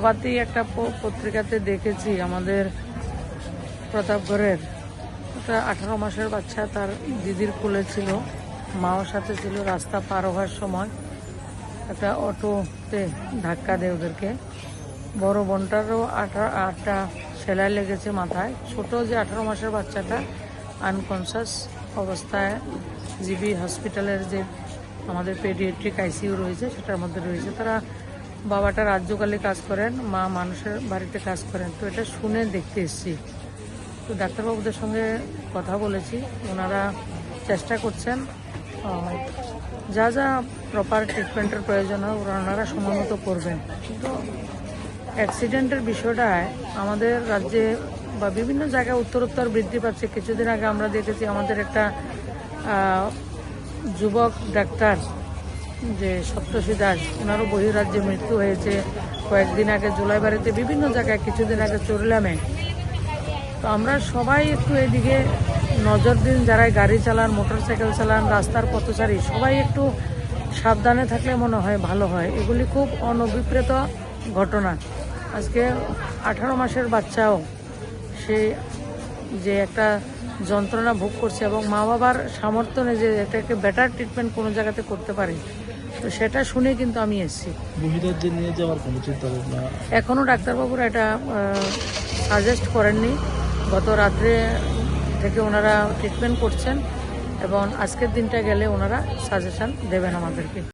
সকালবেলাতেই একটা পত্রিকাতে দেখেছি আমাদের প্রতাপগড়ের একটা 18 মাসের বাচ্চা তার দিদির কোলে ছিল, মাও সাথে ছিল। রাস্তা পার হওয়ার সময় একটা অটোতে ধাক্কা দেয় ওদেরকে। বড় বোনটারও 8টা সেলাই লেগেছে মাথায়। ছোট যে 18 মাসের বাচ্চাটা আনকনসাস অবস্থায় জিবি হসপিটালের যে আমাদের পেডিয়াট্রিক আইসিইউ রয়েছে সেটার মধ্যে রয়েছে। তারা বাবাটা রাজ্যকালে কাজ করেন, মা মানুষের বাড়িতে কাজ করেন। তো এটা শুনে দেখতে এসেছি। তো ডাক্তারবাবুদের সঙ্গে কথা বলেছি, ওনারা চেষ্টা করছেন যা যা প্রপার ট্রিটমেন্টের প্রয়োজন হয় ওনারা সময় মতো করবেন। কিন্তু অ্যাক্সিডেন্টের বিষয়টায় আমাদের রাজ্যে বা বিভিন্ন জায়গায় উত্তরোত্তর বৃদ্ধি পাচ্ছে। কিছুদিন আগে আমরা দেখেছি আমাদের একটা যুবক ডাক্তার যে সপ্তর্ষি দাস, ওনারও বহিরাজ্যে মৃত্যু হয়েছে। কয়েকদিন আগে জুলাইবাড়িতে, বিভিন্ন জায়গায় কিছুদিন আগে চুরলামে। তো আমরা সবাই একটু এদিকে নজর দিন, যারা গাড়ি চালান, মোটরসাইকেল চালান, রাস্তার পথচারী, সবাই একটু সাবধানে থাকলে মনে হয় ভালো হয়। এগুলি খুব অনভিপ্রেত ঘটনা। আজকে 18 মাসের বাচ্চাও সে যে একটা যন্ত্রণা ভোগ করছে এবং মা বাবার সামর্থ্য নেই যে এটাকে বেটার ট্রিটমেন্ট কোনো জায়গাতে করতে পারে। তো সেটা শুনে কিন্তু আমি এসেছি। বহিরাজ্যে নিয়ে যাওয়ার কোনো চিন্তা ভাবনা এখনও ডাক্তারবাবুরা এটা সাজেস্ট করেননি। গত রাত্রে থেকে ওনারা ট্রিটমেন্ট করছেন এবং আজকের দিনটা গেলে ওনারা সাজেশন দেবেন আমাদেরকে।